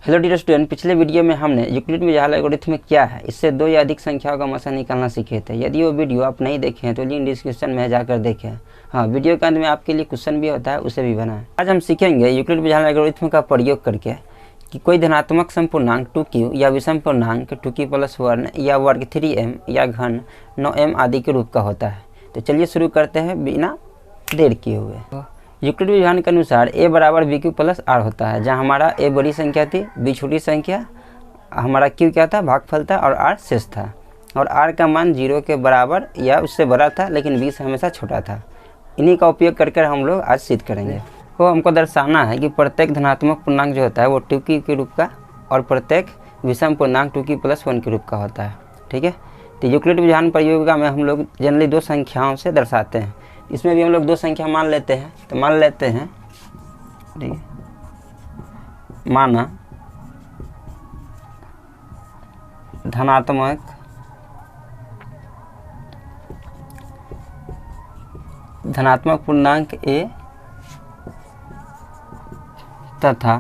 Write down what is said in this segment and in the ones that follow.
Hello dear student, पिछले video में हमने यूक्लिड बीजगणित एल्गोरिथम क्या है, इससे दो या अधिक संख्याओं का मसा निकालना सीखे थे। यदि वो वीडियो आप नहीं देखे हैं तो लिंक डिस्क्रिप्शन में जाकर देखें। हाँ, वीडियो के अंत में आपके लिए क्वेश्चन भी होता है, उसे भी बनाएं। आज हम सीखेंगे यूक्लिड बीजगणित एल्गोरिथम का प्रयोग करके कि कोई धनात्मक संपूर्णांक 2q या विषम पूर्णांक 2q+1 या वर्ग 3m या घन 9m आदि के रूप का होता है। तो चलिए शुरू करते हैं बिना देर किए हुए। यूक्लिड बीजगणित के अनुसार a बराबर bq+r होता है, जहाँ हमारा a बड़ी संख्या थी, b छोटी संख्या, हमारा q क्या था, भागफल था, और r शेष था। और r का मान 0 के बराबर या उससे बड़ा था, लेकिन b से हमेशा छोटा था। इन्हीं का उपयोग करके हम लोग आज सिद्ध करेंगे। तो हमको दर्शाना है कि प्रत्येक धनात्मक पूर्णांक जो होता है वो 2q के रूप का और प्रत्येक विषम पूर्णांक 2q+1 के रूप का होता है। ठीक है, तो यूक्लिड बीजगणित प्रयोगिका में हम लोग जनरली दो संख्याओं से दर्शाते हैं। इसमें भी हम लोग दो संख्या मान लेते हैं। तो मान लेते हैं, ठीक है, माना धनात्मक पूर्णांक a तथा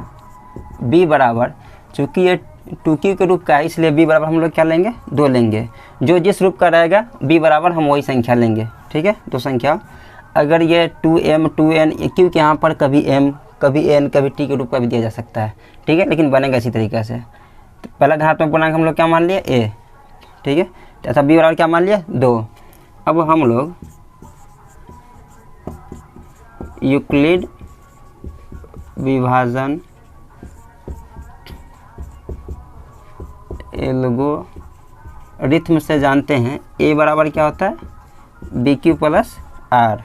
b बराबर, चूंकि ये 2q के रूप का है इसलिए b बराबर हम लोग क्या लेंगे, 2 लेंगे। जो जिस रूप का रहेगा b बराबर हम वही संख्या लेंगे। ठीक है, दो संख्या, अगर ये 2m 2n, क्योंकि यहाँ पर कभी m कभी n कभी t के रूप का भी दिया जा सकता है। ठीक है, लेकिन बनेगा इसी तरीके से। तो पहला धनात्मक पूर्णांक हम लोग क्या मान लिए, a। ठीक है, तथा b बराबर क्या मान लिया, 2। अब हम लोग यूक्लिड विभाजन एल्गोरिथम से जानते हैं a बराबर क्या होता है, bq+r।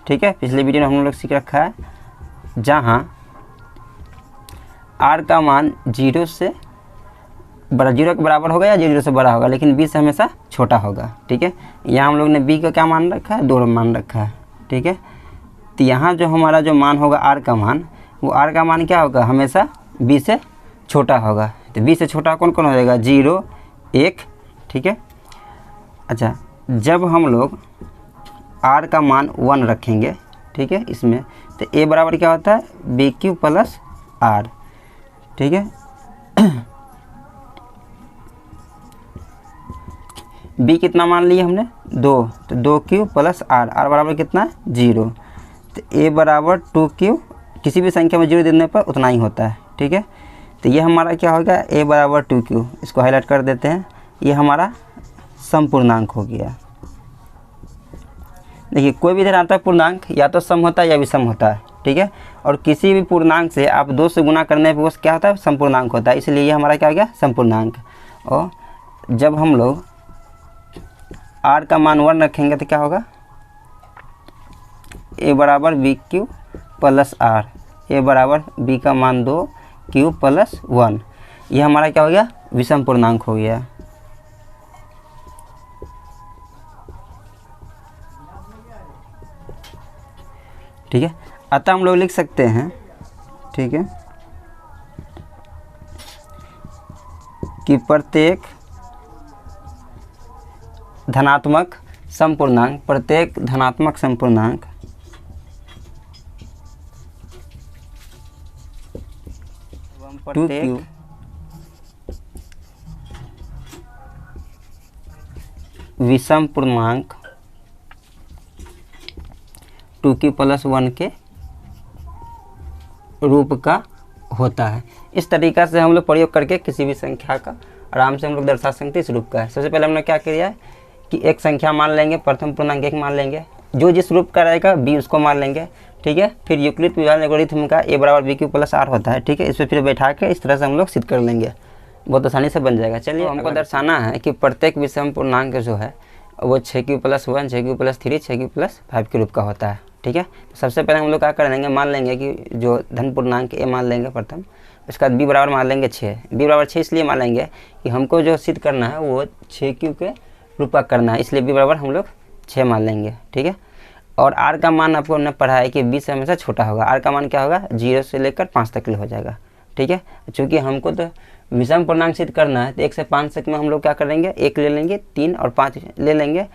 ठीक है, पिछले वीडियो में हम लोग सीख रखा है, जहाँ r का मान 0 के बराबर होगा या 0 से बड़ा होगा, लेकिन b से हमेशा छोटा होगा। ठीक है, यहाँ हम लोग ने b का क्या मान रखा है, 2 मान रखा है। ठीक है, तो यहाँ जो हमारा जो मान होगा r का मान, वो r का मान क्या होगा, हमेशा b से छोटा होगा। तो b से छोटा कौन कौन हो जाएगा, 0 1। ठीक है, अच्छा, जब हम लोग r का मान 1 रखेंगे, ठीक है, इसमें तो a बराबर क्या होता है, bq+r। ठीक है, b कितना मान लिया हमने, 2, तो 2q+r, r बराबर कितना है, 0। तो a बराबर 2q, किसी भी संख्या में 0 देने पर उतना ही होता है। ठीक है, तो ये हमारा क्या हो गया, a बराबर 2q, इसको हाईलाइट कर देते हैं, ये हमारा समपूर्णांक हो गया। देखिए, कोई भी धनात्मक पूर्णांक या तो सम होता है या विषम होता है। ठीक है, और किसी भी पूर्णांक से आप 2 से गुना करने पर वो क्या होता है, समपूर्णांक होता है। इसलिए ये हमारा क्या हो गया, समपूर्णांक। और जब हम लोग r का मान 1 रखेंगे तो क्या होगा, a बराबर bq+r, a बराबर b का मान 2 q+1, ये हमारा क्या हो गया, विषम पूर्णांक हो गया। ठीक है, अतः हम लोग लिख सकते हैं, ठीक है, कि प्रत्येक धनात्मक समपूर्णांक 2q विषम पूर्णांक 2q+1 के रूप का होता है। इस तरीक़ा से हम लोग प्रयोग करके किसी भी संख्या का आराम से हम लोग दर्शा सकते हैं इस रूप का है। सबसे पहले हमने क्या किया है कि एक संख्या मान लेंगे, प्रथम पूर्णांक 1 मान लेंगे, जो जिस रूप का रहेगा b उसको मान लेंगे। ठीक है, फिर यूक्लिड बीजगणित एल्गोरिथम का a बराबर bq+r होता है। ठीक है, इस पर फिर बैठा के इस तरह से हम लोग सिद्ध कर लेंगे, बहुत आसानी से बन जाएगा। चलिए, हमको दर्शाना है कि प्रत्येक विषम पूर्णांक जो है वो 6q+1 6q+3 6q+5 के रूप का होता है। ठीक है, तो सबसे पहले हम लोग क्या कर देंगे, मान लेंगे कि जो धन पूर्णांक a मान लेंगे प्रथम, उसके बाद b बराबर मान लेंगे 6। b बराबर 6 इसलिए मान लेंगे कि हमको जो सिद्ध करना है वो 6q के रूप का करना है, इसलिए b बराबर हम लोग 6 मान लेंगे। ठीक है, और r का मान आपको हमने पढ़ा है कि b से हमेशा छोटा होगा। r का मान क्या होगा, 0 से लेकर 5 तक हो जाएगा। ठीक है, चूँकि हमको तो विषम पूर्णांक सिद्ध करना है, तो 1 से 5 तक में हम लोग क्या करेंगे, 1 ले लेंगे, 3 और 5 ले लेंगे,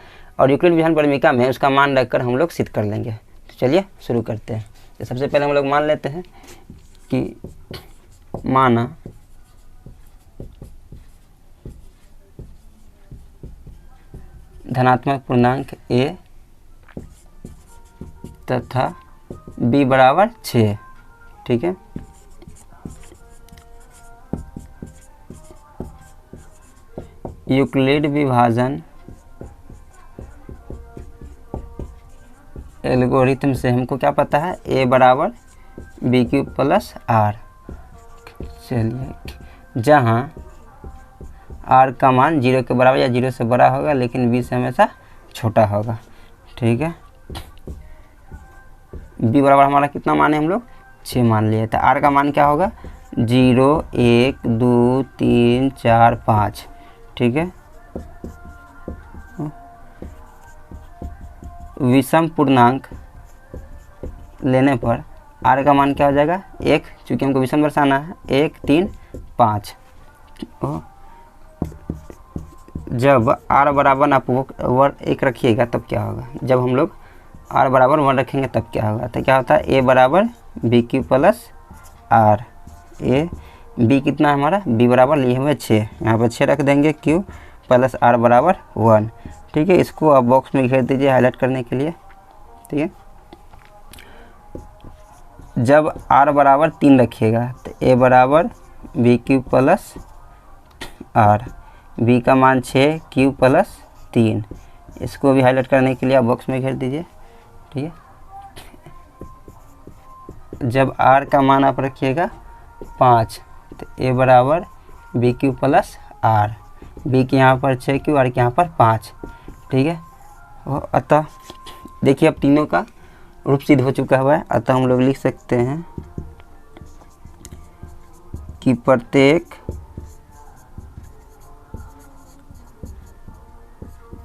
और यूक्लिड बीजगणित प्रमेयिका में उसका मान रखकर हम लोग सिद्ध कर लेंगे। तो चलिए शुरू करते हैं। तो सबसे पहले हम लोग मान लेते हैं कि माना धनात्मक पूर्णांक a तथा b बराबर 6। ठीक है, यूक्लिड विभाजन एल्गोरिथम से हमको क्या पता है, a बराबर बी क्यूब प्लस आर। चलिए, जहाँ r का मान 0 के बराबर या 0 से बड़ा होगा लेकिन b से हमेशा छोटा होगा। ठीक है, b बराबर हमारा कितना मान है, हम लोग 6 मान लिए। तो r का मान क्या होगा, 0 1 2 3 4 5। ठीक है, विषम पूर्णांक लेने पर r का मान क्या हो जाएगा, 1, चूँकि हमको विषम दर्शाना है, 1 3 5। जब r बराबर आप वर 1 रखिएगा तब क्या होगा, जब हम लोग r बराबर 1 रखेंगे तब क्या होगा, तो क्या होता है, a बराबर b Q plus r. b कितना है हमारा, b बराबर लिए हुए 6, यहाँ पर 6 रख देंगे, q प्लस r बराबर 1। ठीक है, इसको आप बॉक्स में घेर दीजिए हाईलाइट करने के लिए। ठीक है, जब r बराबर 3 रखिएगा तो a बराबर b Q plus r, b का मान 6, q प्लस 3। इसको भी हाईलाइट करने के लिए आप बॉक्स में घेर दीजिए। ठीक है, जब r का मान आप रखिएगा 5 तो a बराबर b Q plus r, b के यहाँ पर 6 क्यू, r के यहाँ पर 5। ठीक है, अतः देखिए अब तीनों का रूप सिद्ध हो चुका हुआ है। अतः हम लोग लिख सकते हैं कि प्रत्येक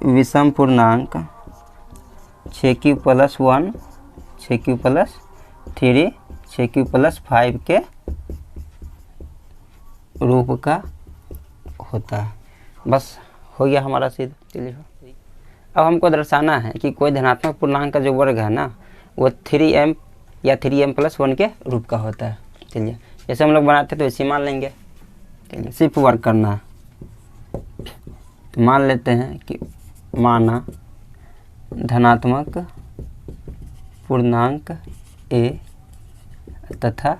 विषम पूर्णांक 6q plus 1, 6q plus 3, 6q plus 5 के रूप का होता है। बस हो गया हमारा सिद्ध। चलिए, अब हमको दर्शाना है कि कोई धनात्मक पूर्णांक का जो वर्ग है ना, वो 3m या 3m प्लस 1 के रूप का होता है। चलिए, जैसे हम लोग बनाते हैं तो इसे मान लेंगे। चलिए, सिर्फ वर्ग करना है। तो मान लेते हैं कि माना धनात्मक पूर्णांक a तथा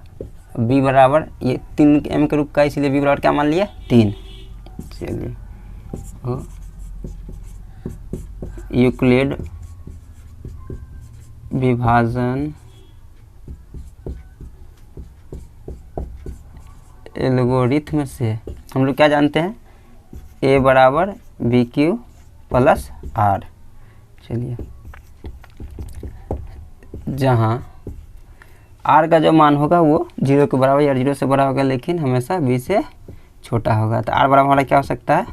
b बराबर, ये 3m के रूप का, इसलिए b बराबर क्या मान लिया, 3। चलिए, यूक्लिड विभाजन एल्गोरिथम से हम लोग क्या जानते हैं, a बराबर बी क्यू प्लस आर। चलिए, जहाँ r का जो मान होगा वो 0 के बराबर या 0 से बड़ा होगा लेकिन हमेशा b से छोटा होगा। तो r बराबर हमारा क्या हो सकता है,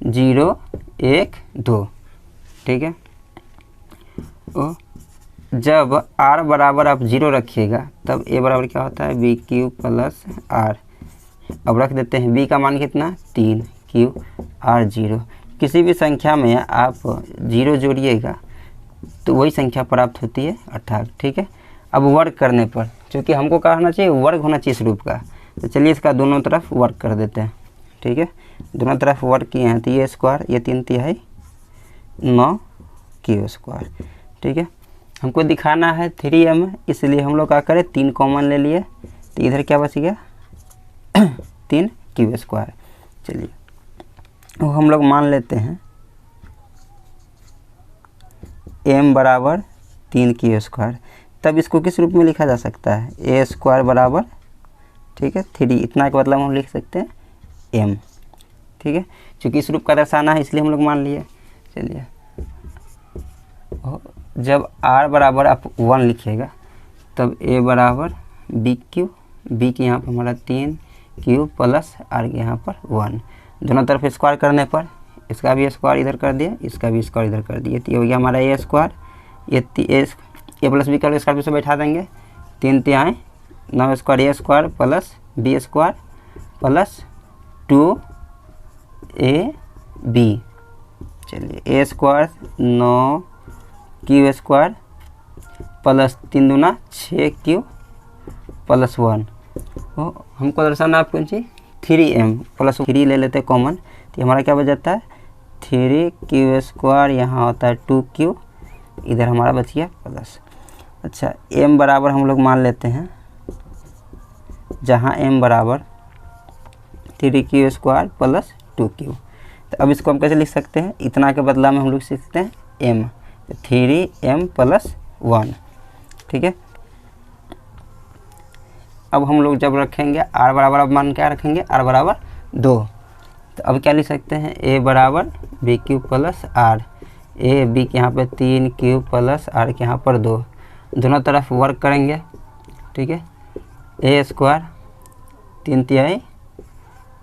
0 1 2। ठीक है, जब r बराबर आप 0 रखिएगा तब a बराबर क्या होता है, बी क्यू प्लस आर। अब रख देते हैं b का मान कितना, 3, q r 0। किसी भी संख्या में आप 0 जोड़िएगा तो वही संख्या प्राप्त होती है 18। ठीक है, अब वर्ग करने पर, क्योंकि हमको क्या होना चाहिए, वर्ग होना चाहिए इस रूप का, तो चलिए इसका दोनों तरफ वर्ग कर देते हैं। ठीक है, दोनों तरफ वर्ग किए हैं तो ये स्क्वायर, ये 3 तिहाई 9 q स्क्वायर। ठीक है, हमको दिखाना है 3m, इसलिए हम लोग क्या करें, 3 कॉमन ले लिए, तो इधर क्या बच गया 3 q स्क्वायर। चलिए, वो हम लोग मान लेते हैं m बराबर 3 q स्क्वायर। तब इसको किस रूप में लिखा जा सकता है, a स्क्वायर बराबर, ठीक है 3, इतना के मतलब हम लिख सकते हैं m। ठीक है, चूँकि इस रूप का दर्शाना है इसलिए हम लोग मान लिए। चलिए, जब r बराबर आप 1 लिखिएगा तब a बराबर बी क्यू, बी के यहाँ पर हमारा 3 q प्लस r के यहाँ पर 1। दोनों तरफ स्क्वायर करने पर इसका भी स्क्वायर इधर कर दिए, इसका भी स्क्वायर इधर कर दिए, तो ये हो गया हमारा a स्क्वायर। ये a प्लस बी का स्क्वायर से बैठा देंगे, 3 तिहाई 9 square a square plus b square plus 2ab। चलिए, a square 9 q square plus 3 दूना 6q प्लस 1। हमको दर्शाना आप कौन सी, 3m प्लस 3 ले लेते हैं कॉमन, तो हमारा क्या बच जाता है 3q², यहाँ होता है 2q, इधर हमारा बच गया प्लस। अच्छा m बराबर हम लोग मान लेते हैं, जहाँ m बराबर 3q² प्लस 2q। तो अब इसको हम कैसे लिख सकते हैं, इतना के बदला में हम लोग सीखते हैं m, 3m + 1, ठीक है। अब हम लोग जब रखेंगे r बराबर, अब मान क्या रखेंगे, r बराबर 2, तो अब क्या लिख सकते हैं, a बराबर bq + r, a b के यहाँ पे 3q + r के यहाँ पर 2, दोनों तरफ वर्क करेंगे, ठीक है। a² 3/3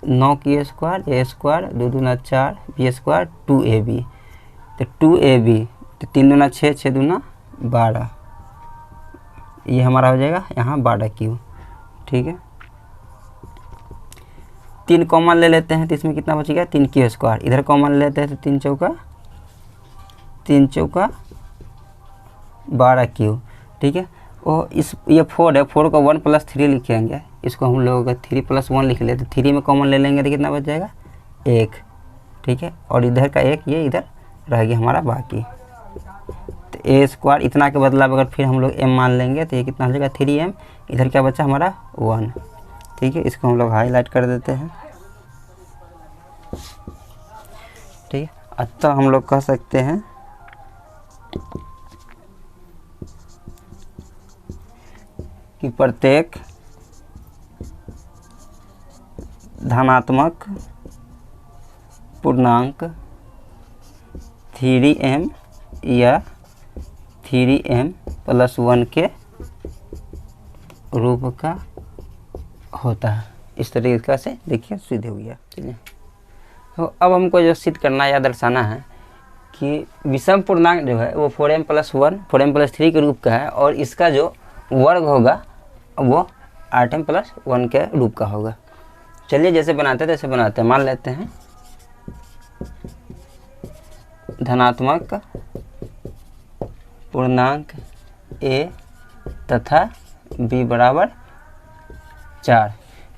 9q², a² 2 दूना 4, b² 2ab, तो 2ab, तो 3 दूना 6, 6 दूना 12, ये हमारा हो जाएगा यहाँ 12q, ठीक है। 3 कॉमन ले लेते हैं तो इसमें कितना बचेगा, 3q², इधर कॉमन ले लेते हैं तो 3 चौका 12q, ठीक है। और इस ये 4 है, 4 को 1 + 3 लिखेंगे, इसको हम लोग 3 + 1 लिख लेते, 3 में कॉमन ले लेंगे तो कितना बच जाएगा, 1, ठीक है। और इधर का 1 ये इधर रह गया हमारा बाकी, तो a² इतना के बदला अगर फिर हम लोग m मान लेंगे तो ये कितना हो जाएगा, 3m, इधर क्या बचा हमारा 1, ठीक है। इसको हम लोग हाईलाइट कर देते हैं, ठीक है। अतः हम लोग कह सकते हैं कि प्रत्येक धनात्मक पूर्णांक 3m या 3m + 1 के रूप का होता है। इस तरीके से देखिए सिद्ध हो गया। चलिए, तो अब हमको जो सिद्ध करना या दर्शाना है कि विषम पूर्णांक जो है वो 4m + 1 4m + 3 के रूप का है, और इसका जो वर्ग होगा वो 8m + 1 के रूप का होगा। चलिए जैसे बनाते हैं तैसे बनाते हैं। मान लेते हैं धनात्मक पूर्णांक a तथा b बराबर 4,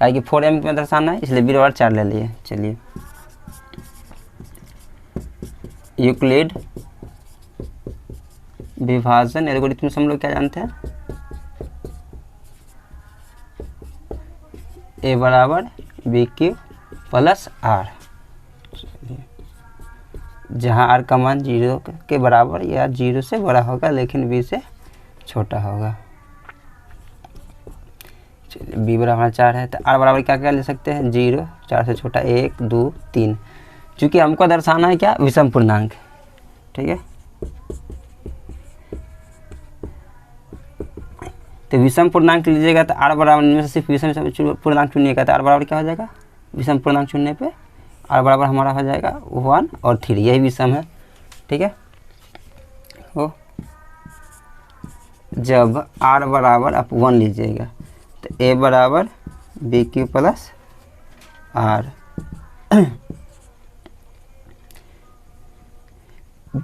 यानी कि 4m में दर्शाना है इसलिए b बराबर 4 ले लिए। चलिए, यूक्लिड विभाजन एल्गोरिथम से हम लोग क्या जानते हैं, a बराबर bq + r, जहाँ r का मान 0 के बराबर या 0 से बड़ा होगा लेकिन b से छोटा होगा। चलिए, b बराबर 4 है तो r बराबर क्या क्या ले सकते हैं, 0, 4 से छोटा 1, 2, 3, चूँकि हमको दर्शाना है क्या, विषम पूर्णांक, ठीक है। तो विषम पूर्णांक लीजिएगा तो r बराबर, इनमें से सिर्फ विषम पूर्णांक चुनिएगा तो r बराबर क्या हो जाएगा, विषम पूर्णांक चुनने पे r बराबर हमारा हो जाएगा 1 और 3, यही विषम है, ठीक है। तो जब r बराबर आप 1 लीजिएगा तो a बराबर bq + r,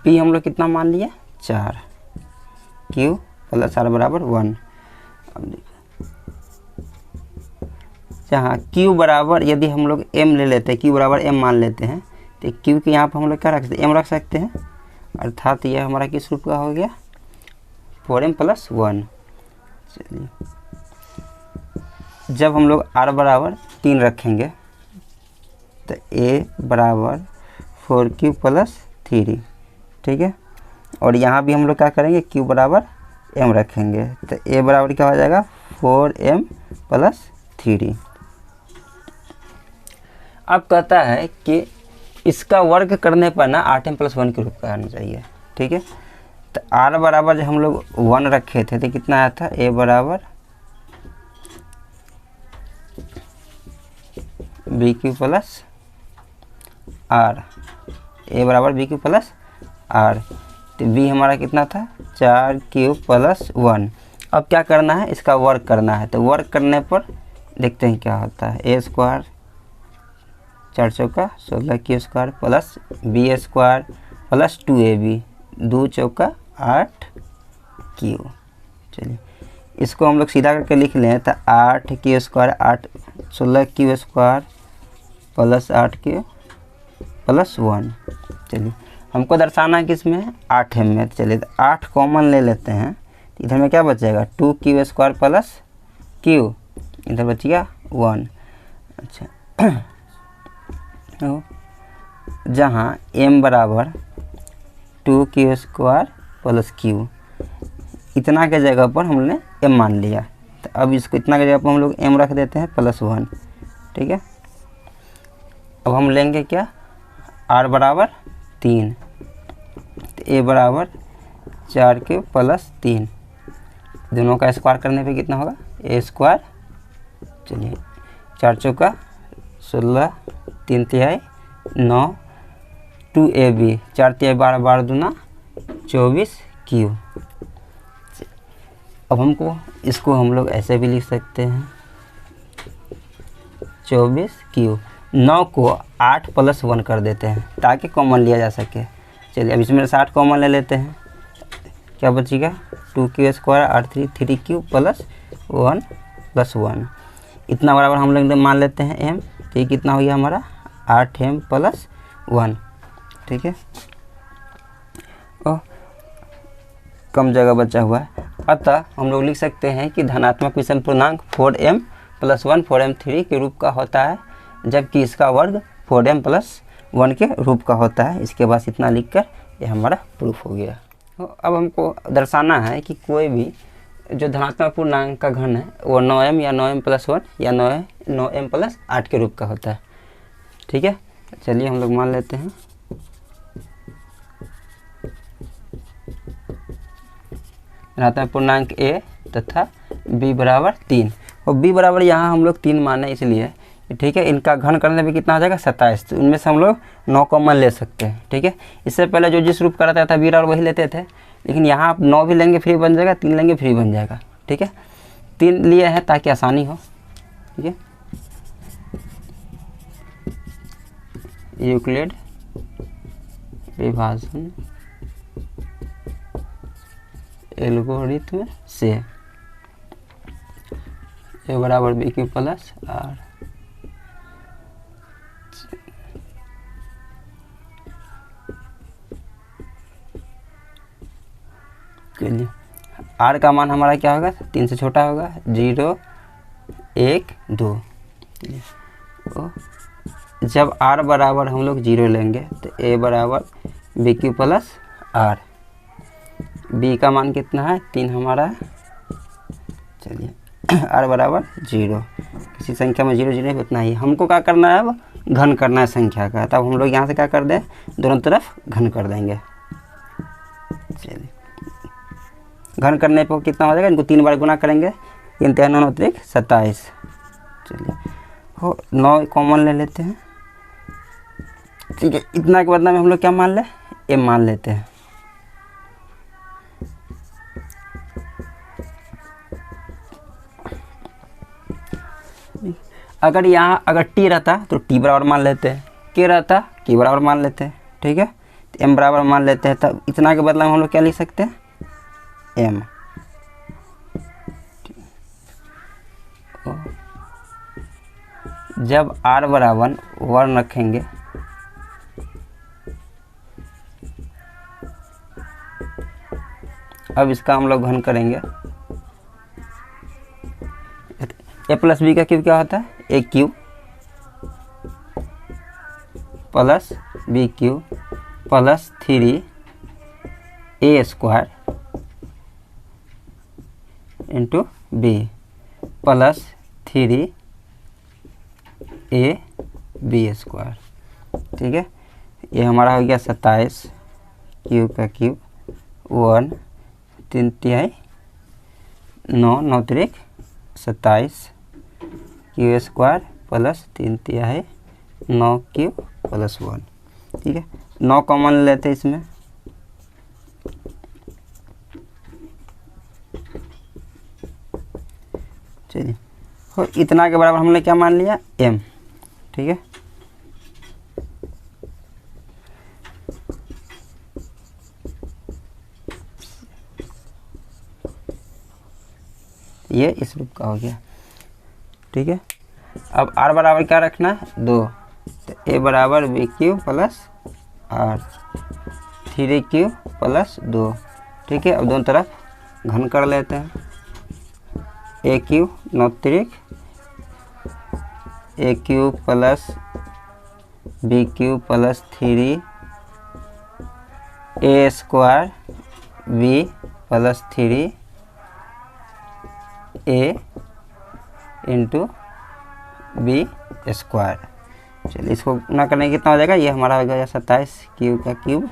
b हम लोग कितना मान लिया 4, q + r बराबर 1। अब देखो, जहाँ q बराबर यदि हम लोग m ले लेते हैं, q बराबर m मान लेते हैं तो q के यहाँ पर हम लोग क्या रख सकते हैं, m रख सकते हैं, अर्थात यह हमारा किस रूप का हो गया, 4m + 1। चलिए, जब हम लोग r बराबर 3 रखेंगे तो a बराबर 4q + 3, ठीक है। और यहाँ भी हम लोग क्या करेंगे, q बराबर m रखेंगे तो a बराबर क्या हो जाएगा, 4m + 3। अब कहता है कि इसका वर्ग करने पर ना 8m + 1 के रूप का आना चाहिए, ठीक है। तो r बराबर जब हम लोग 1 रखे थे तो कितना आया था, a बराबर bq + r, a बराबर bq + r, तो b हमारा कितना था, 4q + 1। अब क्या करना है, इसका वर्ग करना है, तो वर्ग करने पर देखते हैं क्या होता है, a² 4 चौका 16q² + b² + 2ab 2 चौका 8q। चलिए, इसको हम लोग सीधा करके लिख लें तो 8q² 16q² + 8q + 1, चलिए हमको दर्शाना है किसमें, 8m में। चलिए 8 कॉमन ले लेते हैं, तो इधर में क्या बचेगा 2q² प्लस q, इधर बच गया 1। अच्छा तो जहाँ m बराबर 2q² प्लस q, इतना के जगह पर हमने m मान लिया, तो अब इसको इतना के जगह पर हम लोग m रख देते हैं +1। ठीक है, अब हम लेंगे क्या, r बराबर 3, तो a बराबर 4q प्लस 3, दोनों का स्क्वायर करने पे कितना होगा a²। चलिए 4 चौका 16, 3 तिहाई 9, 2ab 4 तिहाई 12, 12 दूना 24q। अब हमको इसको हम लोग ऐसे भी लिख सकते हैं 24q। 9 को 8 + 1 कर देते हैं ताकि कॉमन लिया जा सके। चलिए अब इसमें 60 कॉमन ले लेते हैं, क्या बचेगा 2q² और 3q प्लस 1 + 1, इतना बराबर हम लोग मान लेते हैं m। तो ये कितना हो गया हमारा 8m + 1। ठीक है, और कम जगह बचा हुआ है, अतः हम लोग लिख सकते हैं कि धनात्मक विषम पूर्णांक 4m + 1 4m³ के रूप का होता है, जबकि इसका वर्ग 4m + 1 के रूप का होता है। इसके बाद इतना लिखकर ये हमारा प्रूफ हो गया। तो अब हमको दर्शाना है कि कोई भी जो धनात्मक पूर्णांक का घन है वो 9m या 9m + 1 या 9m + 8 के रूप का होता है। ठीक है, चलिए हम लोग मान लेते हैं धनात्मक पूर्णांक a तथा b बराबर 3, और b बराबर यहाँ हम लोग 3 माने इसलिए। ठीक है, इनका घन करने में कितना हो जाएगा 27, तो इनमें से हम लोग 9 कॉमन ले सकते हैं। ठीक है, इससे पहले जो जिस रूप का रहता था b बराबर वही लेते थे, लेकिन यहाँ आप 9 भी लेंगे फ्री बन जाएगा, 3 लेंगे फ्री बन जाएगा। ठीक है, 3 लिए हैं ताकि आसानी हो। ठीक है, यूक्लिड विभाजन एल्गोरिथ्म से a बराबर bq प्लस r। चलिए r का मान हमारा क्या होगा 3 से छोटा होगा, 0 1 2। जब r बराबर हम लोग 0 लेंगे तो a बराबर bq प्लस r, b का मान कितना है 3 हमारा। चलिए r बराबर 0, किसी संख्या में 0 0 उतना ही हमको क्या करना है, अब घन करना है संख्या का। तब हम लोग यहाँ से क्या कर दें, दोनों तरफ घन कर देंगे। चलिए घन करने पर कितना हो जाएगा, इनको 3 बार गुना करेंगे, 3 × 9 = 27। चलिए हो 9 कॉमन ले लेते हैं। ठीक है, इतना के बदला में हम लोग क्या मान ले, m मान लेते हैं। अगर यहाँ अगर t रहता तो t बराबर मान लेते हैं, k रहता k बराबर मान लेते हैं। ठीक है, तो m बराबर मान लेते हैं, तब इतना के बदला में हम लोग क्या लिख सकते हैं m। जब r बराबर 1 रखेंगे अब इसका हम लोग घन करेंगे। a + b का क्यूब क्या होता है, a³ plus b³ plus 3a² into b plus 3ab²। ठीक है, ये हमारा हो गया 27, क्यूब का क्यूब 1 3 तिहाई 9 9 3 27 q² प्लस 3 तिहाई 9q प्लस 1। ठीक है, 9 कॉमन लेते हैं इसमें। चलिए और इतना के बराबर हमने क्या मान लिया m। ठीक है, ये इस रूप का हो गया। ठीक है, अब r बराबर क्या रखना है 2, तो a बराबर bq प्लस आर 3 प्लस 2। ठीक है, अब दोनों तरफ घन कर लेते हैं। ए क्यू 9 त्रिक a cube plus b Q plus 3 a square b plus 3 a into b square. चलिए इसको गुना करने कितना हो जाएगा, ये हमारा हो गया 27 क्यू का क्यूब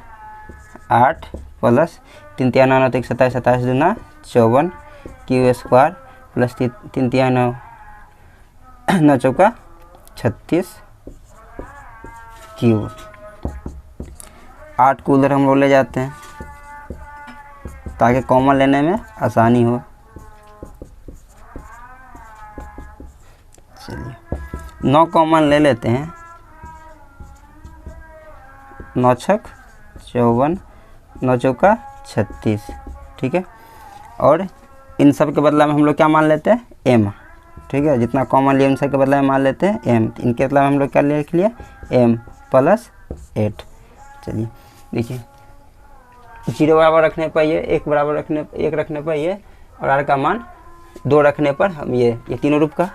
8 प्लस 3 तिया 9 9 27 27 दूना 54 क्यू स्क्वायर प्लस 3 तिया 9 9 चौका 36 क्यूब। 8 को उधर हम लोग ले जाते हैं ताकि कॉमन लेने में आसानी हो। चलिए 9 कॉमन ले लेते हैं। 9 छक 54 9 चौका 36। ठीक है, और इन सब के बदला में हम लोग क्या मान लेते हैं, m। ठीक है, जितना कॉमन लिया उन सब के बदला में मान लेते हैं m। इनके बदला में हम लोग क्या लिख लिया, m प्लस 8। चलिए देखिए 0 बराबर रखने पर ये 1 बराबर रखने 1 रखने पर ये और r का मान 2 रखने पर हम ये तीनों रूप का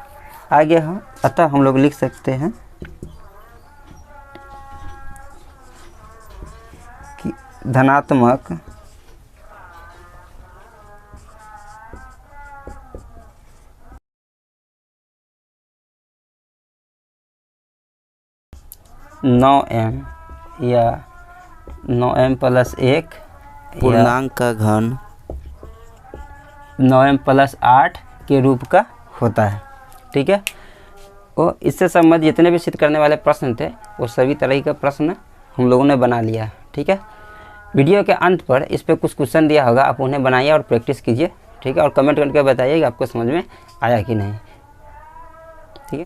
आ गया है। अतः हम लोग लिख सकते हैं कि धनात्मक नौ m या 9m प्लस 1 पूर्णांक का घन 9m प्लस 8 के रूप का होता है। ठीक है, और इससे संबंधित जितने भी सिद्ध करने वाले प्रश्न थे वो सभी तरह के प्रश्न हम लोगों ने बना लिया है। ठीक है, वीडियो के अंत पर इस पर कुछ क्वेश्चन दिया होगा, आप उन्हें बनाइए और प्रैक्टिस कीजिए। ठीक है, और कमेंट करके बताइए कि आपको समझ में आया कि नहीं। ठीक है।